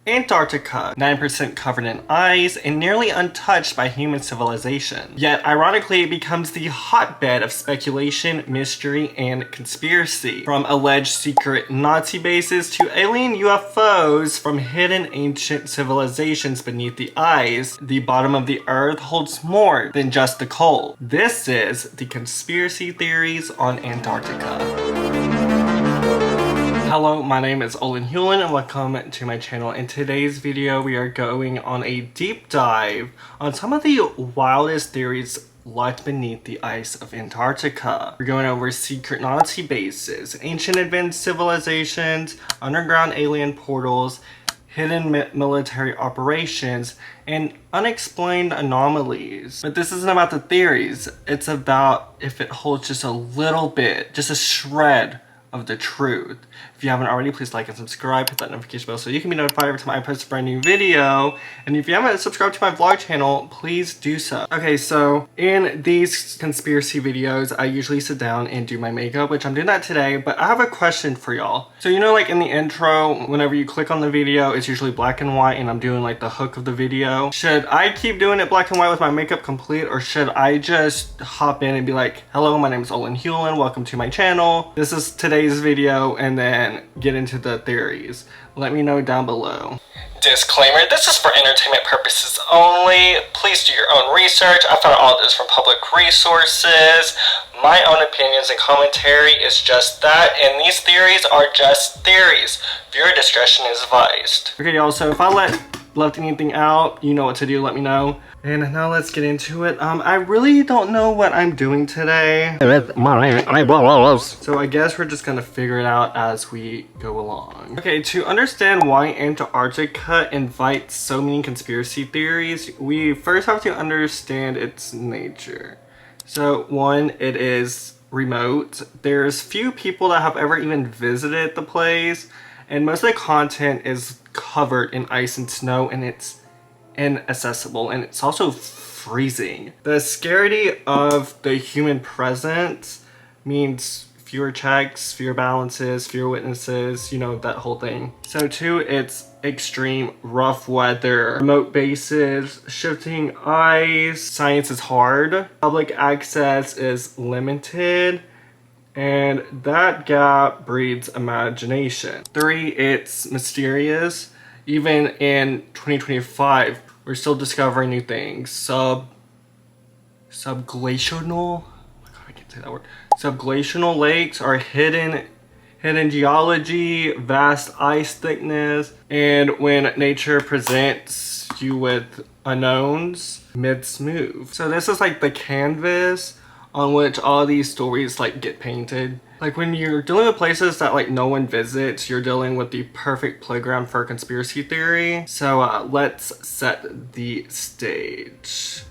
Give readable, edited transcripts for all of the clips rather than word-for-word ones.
Antarctica, 9% covered in ice and nearly untouched by human civilization. Yet, ironically, it becomes the hotbed of speculation, mystery, and conspiracy. From alleged secret Nazi bases to alien UFOs from hidden ancient civilizations beneath the ice, the bottom of the earth holds more than just the cold. This is the conspiracy theories on Antarctica. Hello, my name is Olan Hulion and welcome to my channel. In today's video, we are going on a deep dive on some of the wildest theories locked beneath the ice of Antarctica. We're going over secret Nazi bases, ancient advanced civilizations, underground alien portals, hidden military operations, and unexplained anomalies. But this isn't about the theories, it's about if it holds just a little bit, just a shred of the truth. If you haven't already, please like and subscribe, hit that notification bell so you can be notified every time I post a brand new video. And if you haven't subscribed to my vlog channel, please do so. Okay, so in these conspiracy videos, I usually sit down and do my makeup, which I'm doing that today, but I have a question for y'all. So you know, like in the intro, whenever you click on the video, it's usually black and white and I'm doing like the hook of the video. Should I keep doing it black and white with my makeup complete, or should I just hop in and be like, hello, my name is Olan Hulion, welcome to my channel. This is today's video, and then get into the theories. Let me know down below. Disclaimer, this is for entertainment purposes only. Please do your own research. I found all of this from public resources. My own opinions and commentary is just that, and these theories are just theories. Viewer discretion is advised. Okay, y'all, so if I left anything out, you know what to do, let me know. And now let's get into it. I really don't know what I'm doing today. So I guess we're just gonna figure it out as we go along. Okay, to understand why Antarctica invites so many conspiracy theories, we first have to understand its nature. So one, it is remote. There's few people that have ever even visited the place, and most of the content is covered in ice and snow, and it's inaccessible, and it's also freezing. The scarcity of the human presence means fewer checks, fewer balances, fewer witnesses, you know, that whole thing. So two, it's extreme rough weather, remote bases, shifting ice, science is hard, public access is limited, and that gap breeds imagination. Three, it's mysterious. Even in 2025, we're still discovering new things. Subglacial? Oh my god, I can't say that word. Subglacial lakes are hidden geology, vast ice thickness, and when nature presents you with unknowns, myths move. So this is like the canvas on which all these stories like get painted. Like when you're dealing with places that like no one visits, you're dealing with the perfect playground for a conspiracy theory. So let's set the stage.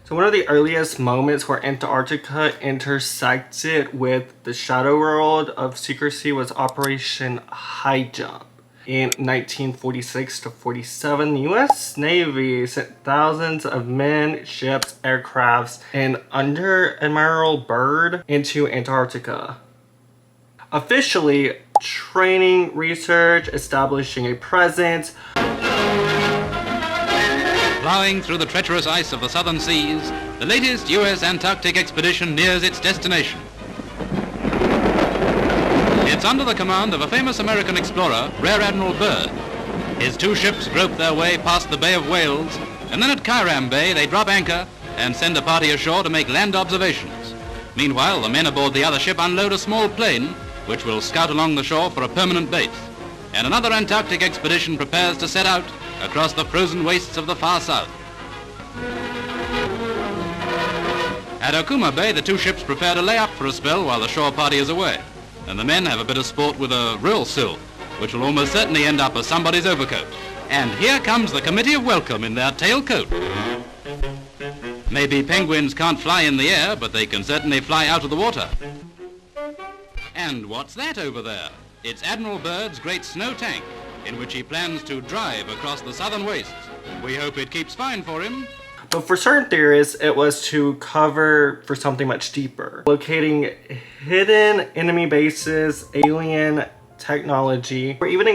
So one of the earliest moments where Antarctica intersected with the shadow world of secrecy was Operation Highjump. In 1946 to 47, the US Navy sent thousands of men, ships, aircrafts, and Under Admiral Byrd into Antarctica. Officially, training, research, establishing a presence. Plowing through the treacherous ice of the southern seas, the latest US Antarctic expedition nears its destination. It's under the command of a famous American explorer, Rear Admiral Byrd. His two ships grope their way past the Bay of Whales, and then at Highjump Bay they drop anchor and send a party ashore to make land observations. Meanwhile, the men aboard the other ship unload a small plane, which will scout along the shore for a permanent base. And another Antarctic expedition prepares to set out across the frozen wastes of the far south. At Okuma Bay, the two ships prepare to lay up for a spell while the shore party is away. And the men have a bit of sport with a rill sill, which will almost certainly end up as somebody's overcoat. And here comes the committee of welcome in their tailcoat. Maybe penguins can't fly in the air, but they can certainly fly out of the water. And what's that over there? It's Admiral Byrd's great snow tank, in which he plans to drive across the southern wastes. We hope it keeps fine for him. But for certain theorists, it was to cover for something much deeper. Locating hidden enemy bases, alien technology, or even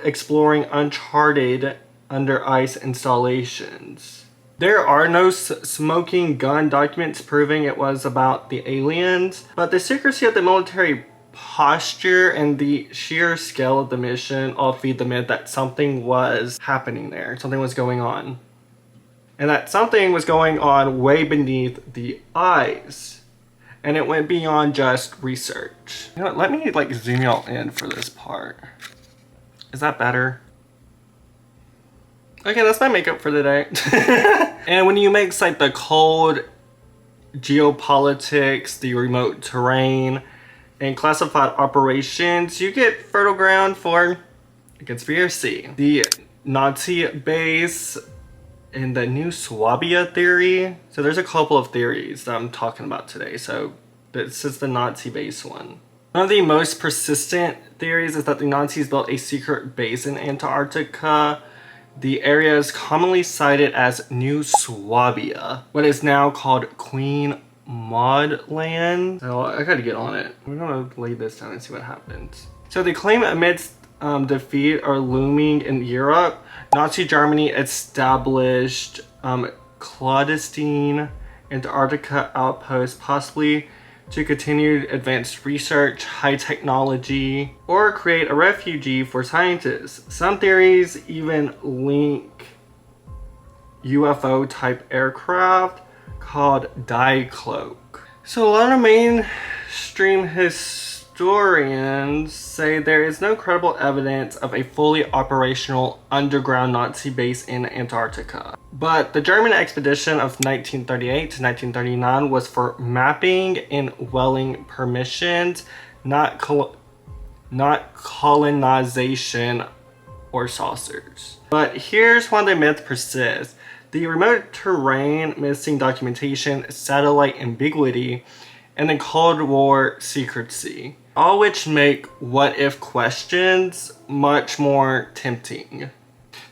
exploring uncharted under ice installations. There are no smoking gun documents proving it was about the aliens, but the secrecy of the military posture and the sheer scale of the mission all feed the myth that something was happening there, something was going on. And that something was going on way beneath the ice. And it went beyond just research. You know what, let me like zoom y'all in for this part. Is that better? Okay, that's my makeup for the day. And when you mix like the cold geopolitics, the remote terrain, and classified operations, you get fertile ground for a conspiracy. The Nazi base and the new Swabia theory. So there's a couple of theories that I'm talking about today. So this is the Nazi base one. One of the most persistent theories is that the Nazis built a secret base in Antarctica. The area is commonly cited as New Swabia, what is now called Queen Maud Land. So I gotta get on it. We're gonna lay this down and see what happens. So the claim amidst defeat are looming in Europe. Nazi Germany established clandestine Antarctica outposts, possibly to continue advanced research, high technology, or create a refugee for scientists. Some theories even link UFO type aircraft called Diacloak. So a lot of mainstream historians say there is no credible evidence of a fully operational underground Nazi base in Antarctica. But the German expedition of 1938 to 1939 was for mapping and whaling permissions, not colonization or saucers. But here's one the myth persists. The remote terrain, missing documentation, satellite ambiguity, and the Cold War secrecy, all which make what-if questions much more tempting.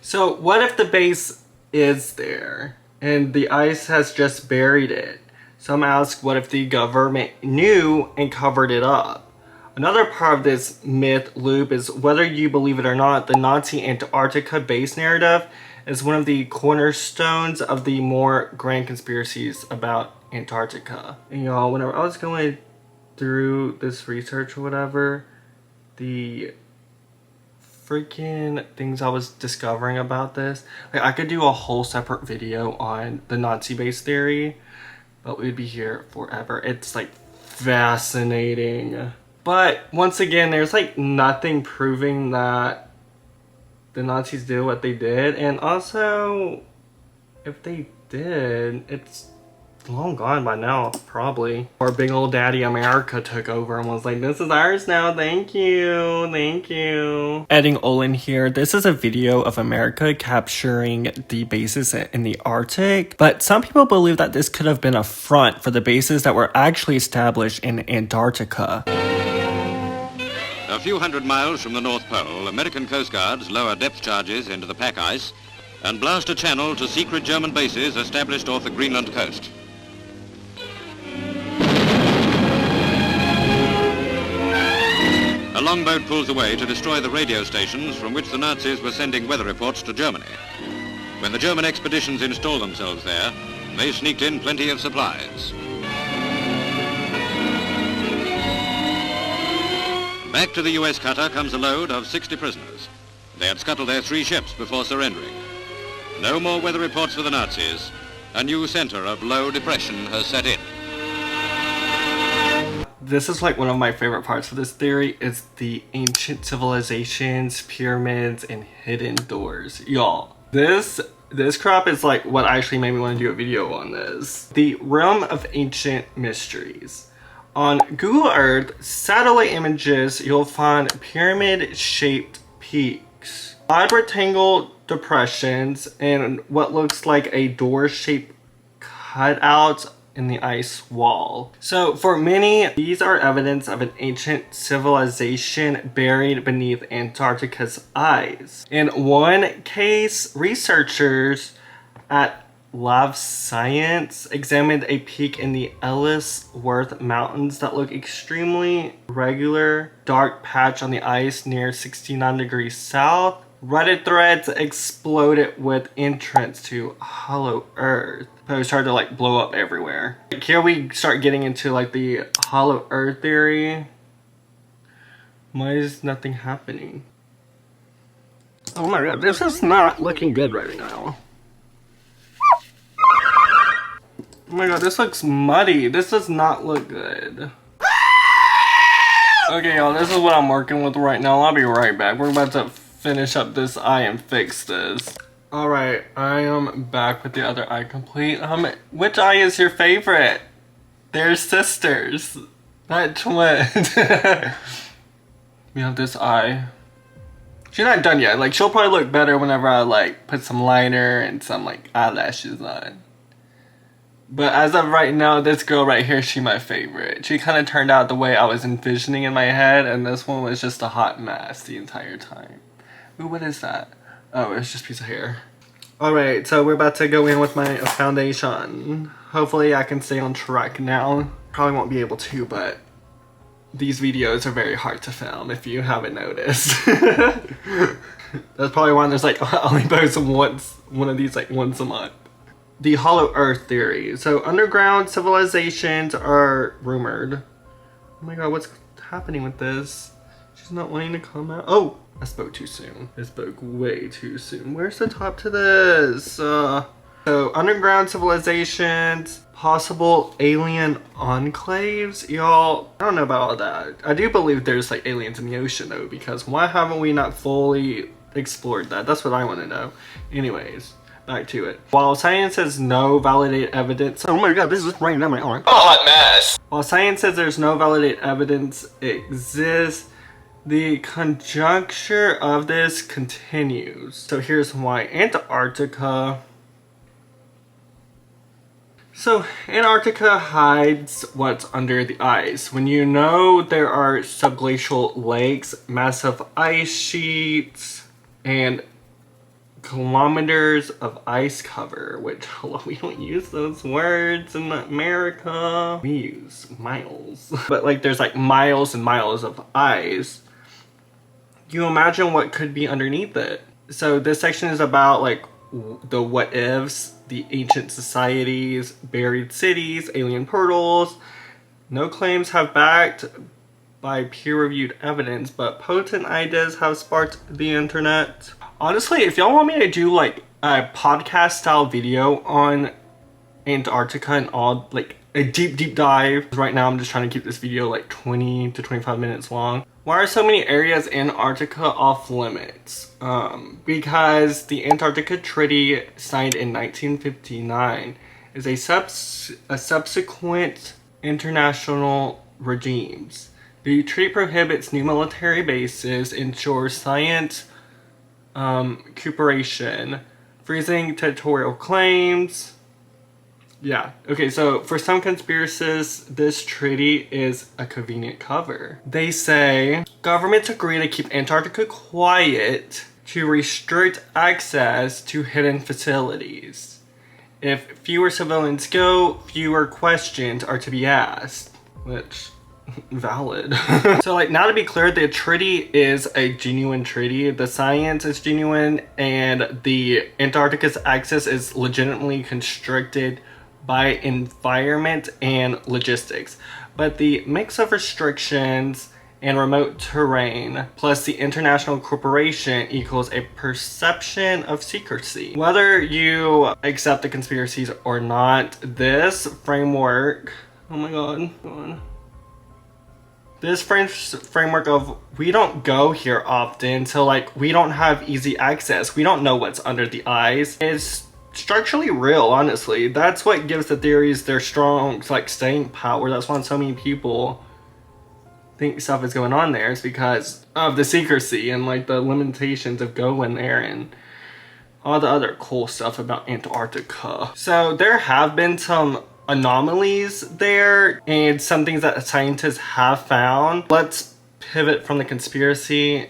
So what if the base is there and the ice has just buried it? Some ask, what if the government knew and covered it up? Another part of this myth loop is, whether you believe it or not, the Nazi Antarctica base narrative is one of the cornerstones of the more grand conspiracies about Antarctica. And y'all, whenever I was going through this research or whatever, the freaking things I was discovering about this, like I could do a whole separate video on the Nazi base theory, but we'd be here forever. It's like fascinating. But once again, there's like nothing proving that the Nazis did what they did, and also if they did, it's long gone by now, probably. Or big old daddy America took over and was like, this is ours now, thank you, thank you. Adding Olan here, this is a video of America capturing the bases in the Arctic, but some people believe that this could have been a front for the bases that were actually established in Antarctica. A few hundred miles from the North Pole, American Coast Guards lower depth charges into the pack ice and blast a channel to secret German bases established off the Greenland coast. A longboat pulls away to destroy the radio stations from which the Nazis were sending weather reports to Germany. When the German expeditions installed themselves there, they sneaked in plenty of supplies. Back to the US cutter comes a load of 60 prisoners. They had scuttled their 3 ships before surrendering. No more weather reports for the Nazis. A new center of low depression has set in. This is like one of my favorite parts of this theory, is the ancient civilizations, pyramids, and hidden doors. Y'all, this crop is like what actually made me want to do a video on this. The realm of ancient mysteries. On Google Earth satellite images, you'll find pyramid-shaped peaks, odd rectangle depressions, and what looks like a door-shaped cutout in the ice wall. So for many, these are evidence of an ancient civilization buried beneath Antarctica's ice. In one case, researchers at Love Science examined a peak in the Ellsworth Mountains that looked extremely regular dark patch on the ice near 69 degrees south. Reddit threads exploded with entrance to Hollow Earth. So it started to like blow up everywhere. Like, here we start getting into like the Hollow Earth theory. Why is nothing happening? Oh my god, this is not looking good right now. Oh my god, this looks muddy. This does not look good. Okay, y'all, this is what I'm working with right now. I'll be right back. We're about to finish up this eye and fix this. Alright, I am back with the other eye complete. Which eye is your favorite? They're sisters. Not twins. We have this eye. She's not done yet. Like, she'll probably look better whenever I, like, put some liner and some, like, eyelashes on. But as of right now, this girl right here, she's my favorite. She kind of turned out the way I was envisioning in my head, and this one was just a hot mess the entire time. Ooh, what is that? Oh, it's just a piece of hair. Alright, so we're about to go in with my foundation. Hopefully I can stay on track now. Probably won't be able to, but these videos are very hard to film if you haven't noticed. That's probably why there's like, I only post one of these like once a month. The Hollow Earth theory. So underground civilizations are rumored. Oh my god, what's happening with this? She's not wanting to come out. Oh, I spoke too soon. I spoke way too soon. Where's the top to this? So underground civilizations, possible alien enclaves. Y'all, I don't know about all that. I do believe there's like aliens in the ocean though, because why haven't we not fully explored that? That's what I want to know. Anyways, back to it. While science has no validated evidence. Oh my god, this is raining down my arm. A hot mess. While science says there's no validated evidence exists, the conjecture of this continues. So here's why. Antarctica. So Antarctica hides what's under the ice. When you know there are subglacial lakes, massive ice sheets, and kilometers of ice cover, which we don't use those words in America. We use miles. But like there's like miles and miles of ice. You imagine what could be underneath it. So this section is about like the what ifs, the ancient societies, buried cities, alien portals. No claims have backed by peer-reviewed evidence, but potent ideas have sparked the internet. Honestly, if y'all want me to do like a podcast style video on Antarctica and all, like a deep dive. Right now I'm just trying to keep this video like 20 to 25 minutes long. Why are so many areas in Antarctica off limits? Because the Antarctica Treaty signed in 1959 is a subsequent international regimes. The treaty prohibits new military bases, ensures science cooperation, freezing territorial claims. Yeah, okay, so for some conspiracists, this treaty is a convenient cover. They say governments agree to keep Antarctica quiet to restrict access to hidden facilities. If fewer civilians go, fewer questions are to be asked, which valid. So like, now to be clear, the treaty is a genuine treaty. The science is genuine, and the Antarctica's access is legitimately constricted by environment and logistics. But the mix of restrictions and remote terrain plus the international corporation equals a perception of secrecy. Whether you accept the conspiracies or not, this framework, oh my god, this framework of we don't go here often, so like we don't have easy access, we don't know what's under the ice, is structurally real. Honestly, that's what gives the theories their strong like staying power. That's why so many people think stuff is going on there, is because of the secrecy and like the limitations of going there and all the other cool stuff about Antarctica. So there have been some anomalies there and some things that scientists have found. Let's pivot from the conspiracy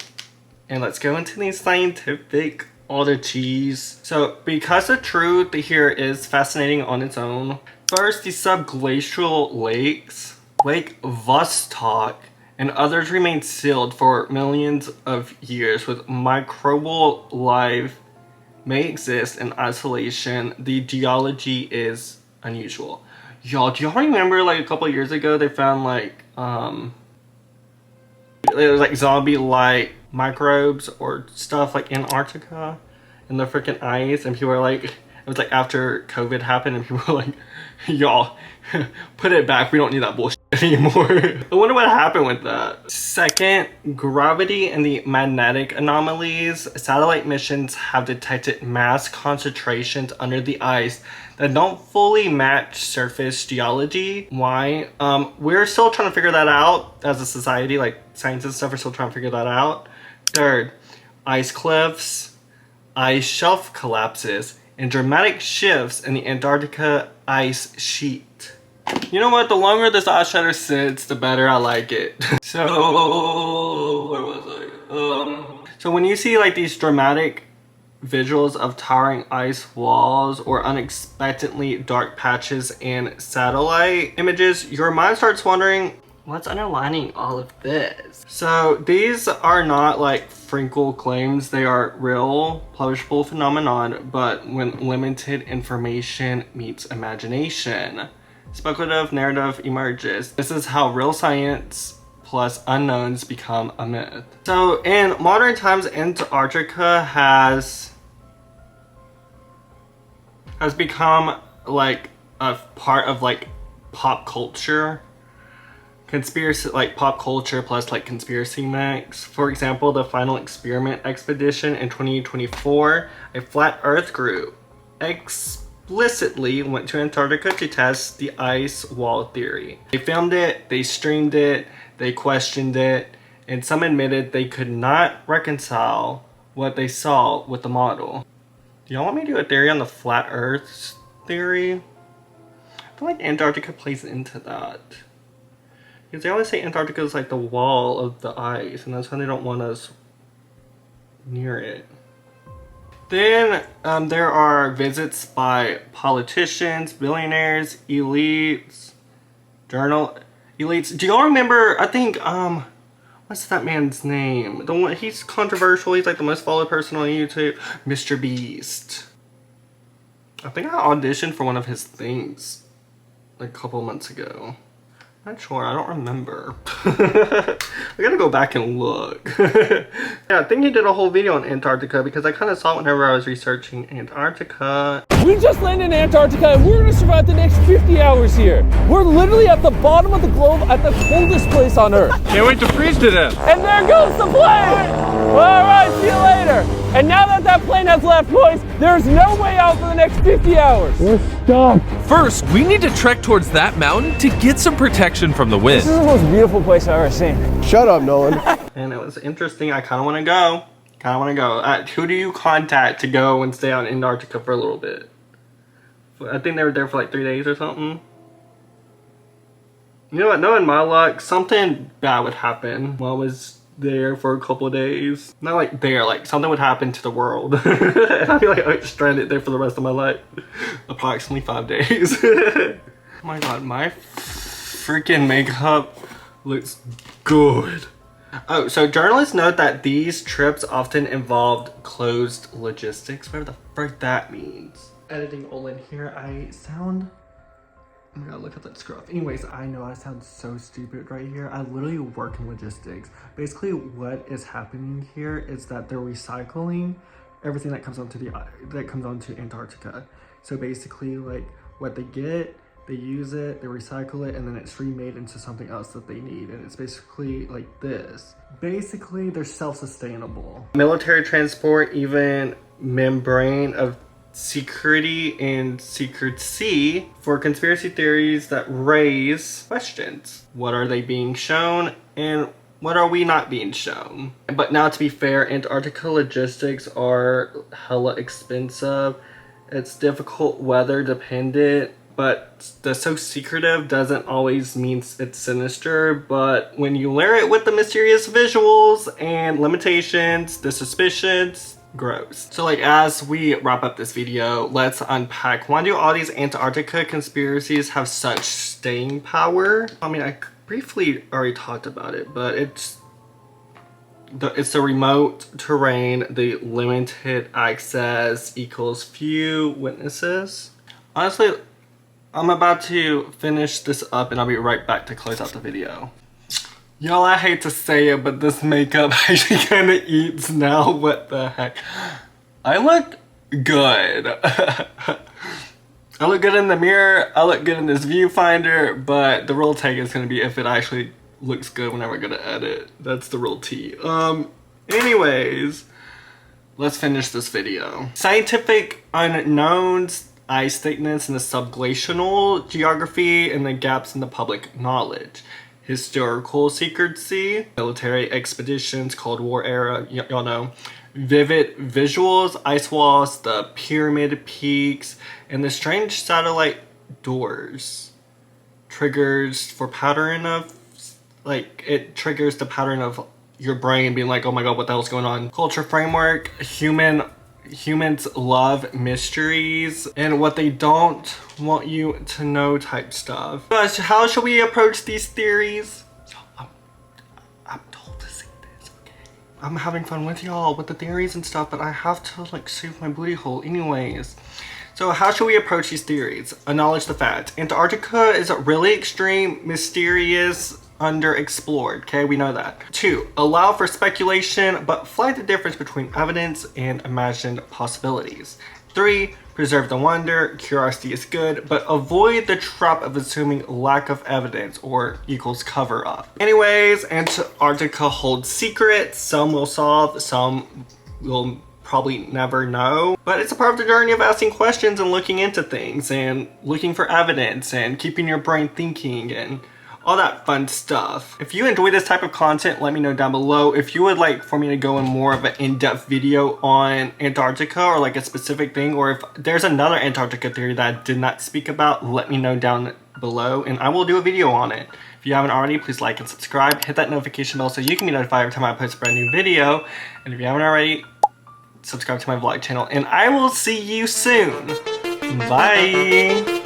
and let's go into the scientific all the cheese. So because the truth here is fascinating on its own. First, the subglacial lakes, Lake Vostok, and others remain sealed for millions of years with microbial life may exist in isolation. The geology is unusual. Y'all, do y'all remember like a couple of years ago they found like it was like zombie-like microbes or stuff like in Antarctica in the freaking ice, and people were like, it was like after COVID happened and people were like, y'all, put it back, we don't need that bullshit anymore. I wonder what happened with that. Second, gravity and the magnetic anomalies. Satellite missions have detected mass concentrations under the ice that don't fully match surface geology. Why? We're still trying to figure that out as a society, like science and stuff are still trying to figure that out. Third, ice cliffs, ice shelf collapses, and dramatic shifts in the Antarctica ice sheet. You know what? The longer this ice shutter sits, the better I like it. So, where was I? So when you see like these dramatic visuals of towering ice walls or unexpectedly dark patches and satellite images, your mind starts wondering, what's underlining all of this? So these are not like Frinkle claims, they are real publishable phenomenon, but when limited information meets imagination, speculative narrative emerges. This is how real science plus unknowns become a myth. So in modern times, Antarctica has become like a part of like pop culture. Conspiracy, like pop culture plus like conspiracy mix. For example, the Final Experiment expedition in 2024, a flat earth group explicitly went to Antarctica to test the ice wall theory. They filmed it, they streamed it, they questioned it, and some admitted they could not reconcile what they saw with the model. Do y'all want me to do a theory on the flat earth theory? I feel like Antarctica plays into that. Because they always say Antarctica is like the wall of the ice, and that's why they don't want us near it. Then there are visits by politicians, billionaires, elites, elites. Do y'all remember, I think, what's that man's name? The one, he's controversial, he's like the most followed person on YouTube. Mr. Beast. I think I auditioned for one of his things like a couple months ago. Not sure, I don't remember. I gotta go back and look. Yeah, I think he did a whole video on Antarctica because I kind of saw it whenever I was researching Antarctica. We just landed in Antarctica and we're gonna survive the next 50 hours here. We're literally at the bottom of the globe at the coldest place on Earth. Can't wait to freeze to death. And there goes the plane! All right, see you later. And now that that plane has left, boys, there's no way out for the next 50 hours. We're stuck. First, we need to trek towards that mountain to get some protection from the wind. This is the most beautiful place I've ever seen. Shut up, Nolan. And it was interesting. I kind of want to go. Who do you contact to go and stay out in Antarctica for a little bit? I think they were there for like 3 days or something. You know what? Knowing my luck, something bad would happen while I was there for a couple of days. Not like there, like something would happen to the world. And I'd be like stranded there for the rest of my life. Approximately 5 days. Oh my god, my freaking makeup looks good. Oh, so journalists note that these trips often involved closed logistics. Whatever the frick that means. Editing Olan here, I sound... Oh my god, look at that scruff. Anyways, I know I sound so stupid right here. I literally work in logistics. Basically, what is happening here is that they're recycling everything that comes onto Antarctica. So basically, like what they get, they use it, they recycle it, and then it's remade into something else that they need. And it's basically like this. Basically, they're self-sustainable. Military transport, even membrane of security and secrecy for conspiracy theories that raise questions. What are they being shown and what are we not being shown? But now, to be fair, Antarctica logistics are hella expensive. It's difficult weather dependent, but the so secretive doesn't always mean it's sinister. But when you layer it with the mysterious visuals and limitations, the suspicions, gross. So like, as we wrap up this video, let's unpack. Why do all these Antarctica conspiracies have such staying power? I mean, I briefly already talked about it, but it's the remote terrain, the limited access equals few witnesses. Honestly, I'm about to finish this up and I'll be right back to close out the video. Y'all, I hate to say it, but this makeup actually kind of eats now. What the heck? I look good. I look good in the mirror, I look good in this viewfinder, but the real take is going to be if it actually looks good whenever I go to edit. That's the real tea. Anyways, let's finish this video. Scientific unknowns, ice thickness in the subglacial geography, and the gaps in the public knowledge. Historical secrecy, military expeditions, Cold War era, y'all know. Vivid visuals, ice walls, the pyramid peaks, and the strange satellite doors. Triggers for pattern of, like, it triggers the pattern of your brain being like, oh my god, what the hell's going on? Culture framework, humans love mysteries and what they don't want you to know type stuff. But how should we approach these theories? I'm told to say this, okay? I'm having fun with y'all with the theories and stuff, but I have to like save my booty hole anyways. So how should we approach these theories? Acknowledge the fact. Antarctica is really extreme, mysterious, underexplored, okay? We know that. 2, allow for speculation, but flag the difference between evidence and imagined possibilities. 3, preserve the wonder. Curiosity is good, but avoid the trap of assuming lack of evidence or equals cover up. Anyways, Antarctica holds secrets. Some will solve, some will probably never know, but it's a part of the journey of asking questions and looking into things and looking for evidence and keeping your brain thinking and all that fun stuff. If you enjoy this type of content, let me know down below. If you would like for me to go in more of an in-depth video on Antarctica or like a specific thing, or if there's another Antarctica theory that I did not speak about, let me know down below and I will do a video on it. If you haven't already, please like and subscribe. Hit that notification bell so you can be notified every time I post a brand new video. And if you haven't already, subscribe to my vlog channel and I will see you soon. Bye.